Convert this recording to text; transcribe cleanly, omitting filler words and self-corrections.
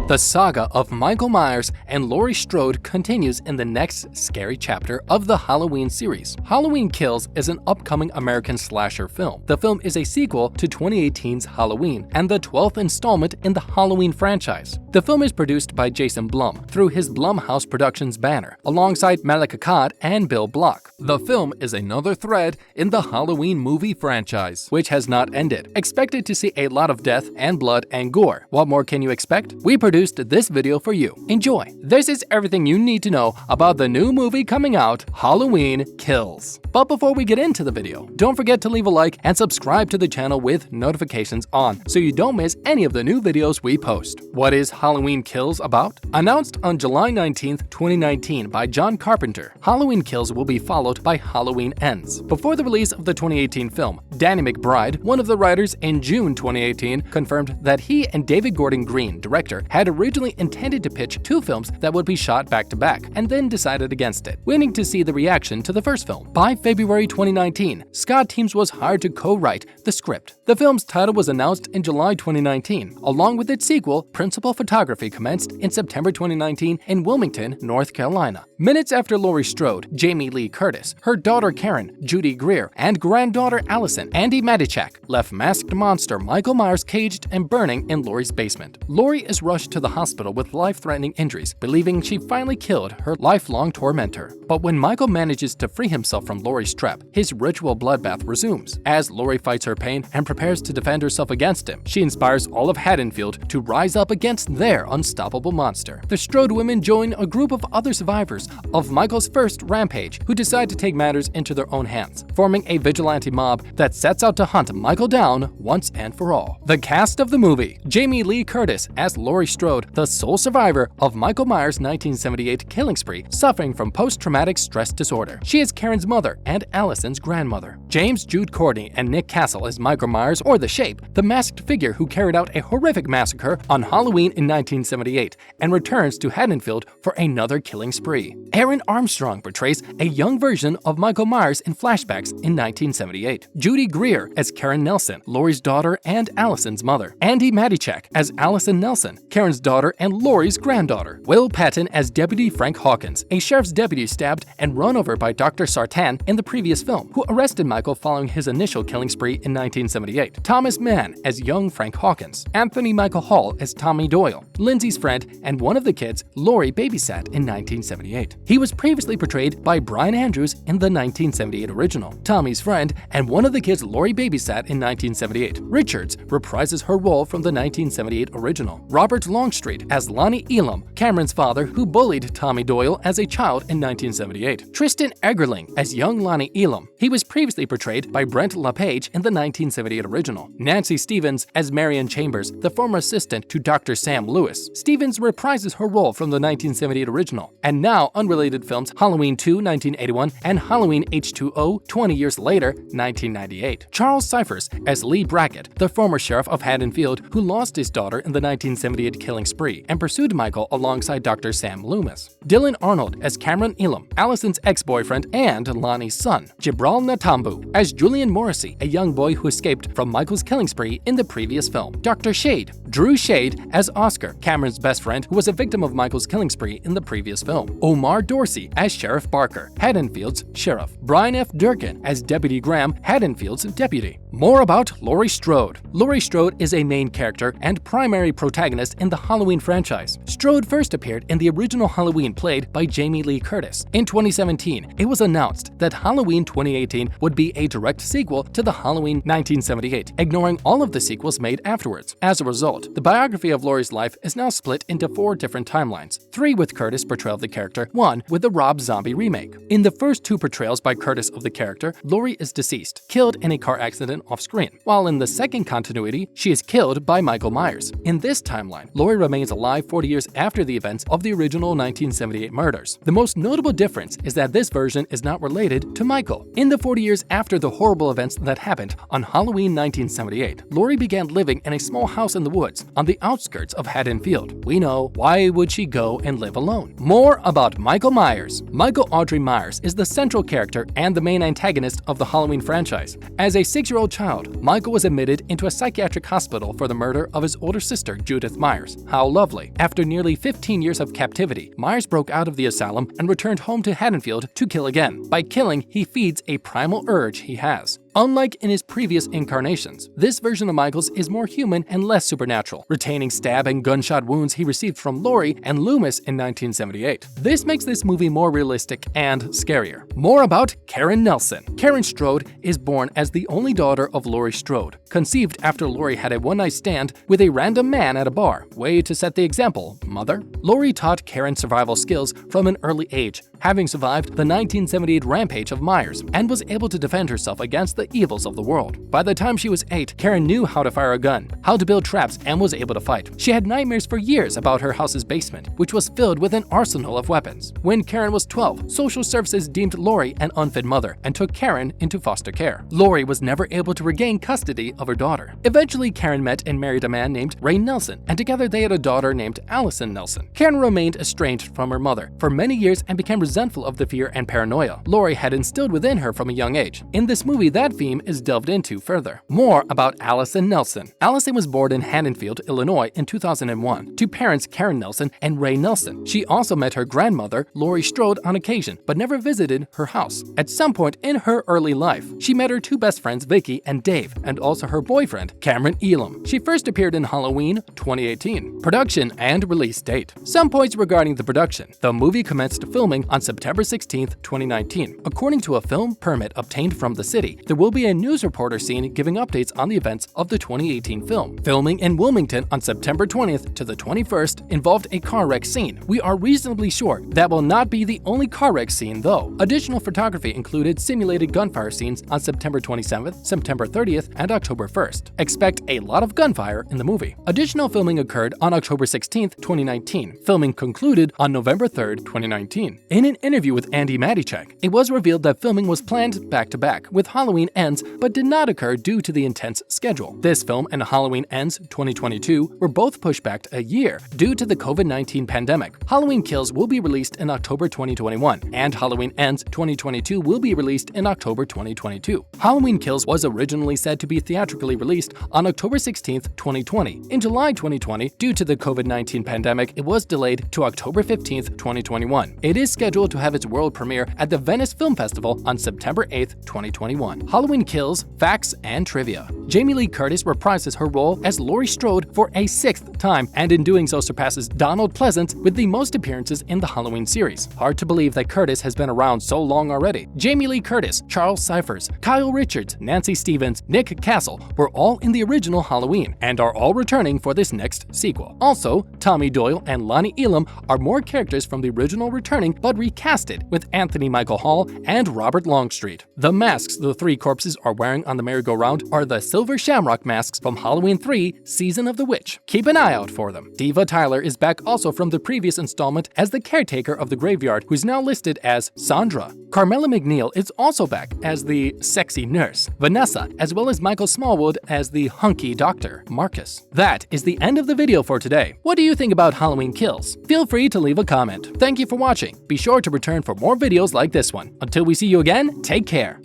The saga of Michael Myers and Laurie Strode continues in the next scary chapter of the Halloween series. Halloween Kills is an upcoming American slasher film. The film is a sequel to 2018's Halloween and the 12th installment in the Halloween franchise. The film is produced by Jason Blum through his Blumhouse Productions banner, alongside Malek Akkad and Bill Block. The film is another thread in the Halloween movie franchise, which has not ended. Expected to see a lot of death and blood and gore. What more can you expect? We produced this video for you. Enjoy! This is everything you need to know about the new movie coming out, Halloween Kills. But before we get into the video, don't forget to leave a like and subscribe to the channel with notifications on so you don't miss any of the new videos we post. What is Halloween Kills about? Announced on July 19, 2019 by John Carpenter, Halloween Kills will be followed by Halloween Ends. Before the release of the 2018 film, Danny McBride, one of the writers in June 2018, confirmed that he and David Gordon Green, director, had originally intended to pitch two films that would be shot back-to-back, and then decided against it, waiting to see the reaction to the first film. By February 2019, Scott Teems was hired to co-write the script. The film's title was announced in July 2019. Along with its sequel, principal photography commenced in September 2019 in Wilmington, North Carolina. Minutes after Laurie Strode, Jamie Lee Curtis, her daughter Karen, Judy Greer, and granddaughter Allison, Andy Matichak, left masked monster Michael Myers caged and burning in Laurie's basement. Laurie is rushed to the hospital with life-threatening injuries, believing she finally killed her lifelong tormentor. But when Michael manages to free himself from Laurie's trap, his ritual bloodbath resumes. As Laurie fights her pain and prepares to defend herself against him, she inspires all of Haddonfield to rise up against their unstoppable monster. The Strode women join a group of other survivors of Michael's first rampage who decide to take matters into their own hands, forming a vigilante mob that sets out to hunt Michael down once and for all. The cast of the movie: Jamie Lee Curtis as Laurie Strode, the sole survivor of Michael Myers' 1978 killing spree, suffering from post-traumatic stress disorder. She is Karen's mother and Allison's grandmother. James Jude Courtney and Nick Castle as Michael Myers, or the Shape, the masked figure who carried out a horrific massacre on Halloween in 1978 and returns to Haddonfield for another killing spree. Aaron Armstrong portrays a young version of Michael Myers in flashbacks in 1978. Judy Greer as Karen Nelson, Laurie's daughter and Allison's mother. Andy Matichak as Allison Nelson, Karen's daughter and Laurie's granddaughter. Will Patton as Deputy Frank Hawkins, a sheriff's deputy stabbed and run over by Dr. Sartan in the previous film, who arrested Michael following his initial killing spree in 1978. Thomas Mann as young Frank Hawkins. Anthony Michael Hall as Tommy Doyle, Lindsay's friend and one of the kids Laurie babysat in 1978. He was previously portrayed by Brian Andrews in the 1978 original. Tommy's friend and one of the kids Laurie babysat in 1978. Richards reprises her role from the 1978 original. Robert Longstreet as Lonnie Elam, Cameron's father who bullied Tommy Doyle as a child in 1978. Tristan Eggerling as young Lonnie Elam. He was previously portrayed by Brent LaPage in the 1978 original. Nancy Stevens as Marion Chambers, the former assistant to Dr. Sam Lewis. Stevens reprises her role from the 1978 original. And now unrelated films Halloween 2, 1981 and Halloween H2O, 20 years later, 1998. Charles Cyphers as Lee Brackett, the former sheriff of Haddonfield who lost his daughter in the 1978 killing spree and pursued Michael alongside Dr. Sam Loomis. Dylan Arnold as Cameron Elam, Allison's ex-boyfriend and Lonnie's son. Jibral Natambu as Julian Morrissey, a young boy who escaped from Michael's killing spree in the previous film. Dr. Shade, Drew Shade as Oscar, Cameron's best friend who was a victim of Michael's killing spree in the previous film. Omar Dorsey as Sheriff Barker, Haddonfield's sheriff. Brian F. Durkin as Deputy Graham, Haddonfield's deputy. More about Laurie Strode. Laurie Strode is a main character and primary protagonist in the Halloween franchise. Strode first appeared in the original Halloween played by Jamie Lee Curtis. In 2017, it was announced that Halloween 2018 would be a direct sequel to the Halloween 1978, ignoring all of the sequels made afterwards. As a result, the biography of Laurie's life is now split into 4 different timelines, 3 with Curtis' portrayal of the character, 1 with the Rob Zombie remake. In the first 2 portrayals by Curtis of the character, Laurie is deceased, killed in a car accident off-screen, while in the second continuity, she is killed by Michael Myers. In this timeline, Laurie remains alive 40 years after the events of the original 1978 murders. The most notable difference is that this version is not related to Michael. In the 40 years after the horrible events that happened on Halloween 1978, Laurie began living in a small house in the woods on the outskirts of Haddonfield. We know, why would she go and live alone? More about Michael Myers. Michael Audrey Myers is the central character and the main antagonist of the Halloween franchise. As a 6-year-old child, Michael was admitted into a psychiatric hospital for the murder of his older sister, Judith Myers, Myers. How lovely. After nearly 15 years of captivity, Myers broke out of the asylum and returned home to Haddonfield to kill again. By killing, he feeds a primal urge he has. Unlike in his previous incarnations, this version of Michaels is more human and less supernatural, retaining stab and gunshot wounds he received from Laurie and Loomis in 1978. This makes this movie more realistic and scarier. More about Karen Nelson. Karen Strode is born as the only daughter of Laurie Strode, conceived after Laurie had a one-night stand with a random man at a bar. Way to set the example, mother. Laurie taught Karen survival skills from an early age, having survived the 1978 rampage of Myers, and was able to defend herself against the evils of the world. By the time she was 8, Karen knew how to fire a gun, how to build traps, and was able to fight. She had nightmares for years about her house's basement, which was filled with an arsenal of weapons. When Karen was 12, social services deemed Laurie an unfit mother and took Karen into foster care. Laurie was never able to regain custody of her daughter. Eventually, Karen met and married a man named Ray Nelson, and together they had a daughter named Allison Nelson. Karen remained estranged from her mother for many years and became resentful of the fear and paranoia Laurie had instilled within her from a young age. In this movie, that theme is delved into further. More about Allison Nelson. Allison was born in Haddonfield, Illinois in 2001 to parents Karen Nelson and Ray Nelson. She also met her grandmother, Laurie Strode, on occasion, but never visited her house. At some point in her early life, she met her two best friends, Vicky and Dave, and also her boyfriend, Cameron Elam. She first appeared in Halloween 2018. Production and release date. Some points regarding the production. The movie commenced filming on September 16, 2019. According to a film permit obtained from the city, there will be a news reporter scene giving updates on the events of the 2018 film. Filming in Wilmington on September 20th to the 21st involved a car wreck scene. We are reasonably sure that will not be the only car wreck scene though. Additional photography included simulated gunfire scenes on September 27th, September 30th, and October 1st. Expect a lot of gunfire in the movie. Additional filming occurred on October 16th, 2019. Filming concluded on November 3rd, 2019. In an interview with Andy Matichak, it was revealed that filming was planned back-to-back with Halloween Ends but did not occur due to the intense schedule. This film and Halloween Ends 2022 were both pushed back a year due to the COVID-19 pandemic. Halloween Kills will be released in October 2021, and Halloween Ends 2022 will be released in October 2022. Halloween Kills was originally said to be theatrically released on October 16, 2020. In July 2020, due to the COVID-19 pandemic, it was delayed to October 15, 2021. It is scheduled to have its world premiere at the Venice Film Festival on September 8, 2021. Halloween Kills, Facts and Trivia. Jamie Lee Curtis reprises her role as Laurie Strode for a 6th time, and in doing so surpasses Donald Pleasance with the most appearances in the Halloween series. Hard to believe that Curtis has been around so long already. Jamie Lee Curtis, Charles Cyphers, Kyle Richards, Nancy Stevens, Nick Castle were all in the original Halloween and are all returning for this next sequel. Also, Tommy Doyle and Lonnie Elam are more characters from the original returning but recasted with Anthony Michael Hall and Robert Longstreet. The masks the three corpses are wearing on the merry-go-round are the Silver Shamrock masks from Halloween 3 Season of the Witch. Keep an eye out for them. Diva Tyler is back also from the previous installment as the caretaker of the graveyard, who's now listed as Sandra. Carmela McNeil is also back as the sexy nurse, Vanessa, as well as Michael Smallwood as the hunky doctor, Marcus. That is the end of the video for today. What do you think about Halloween Kills? Feel free to leave a comment. Thank you for watching. Be sure to return for more videos like this one. Until we see you again, take care.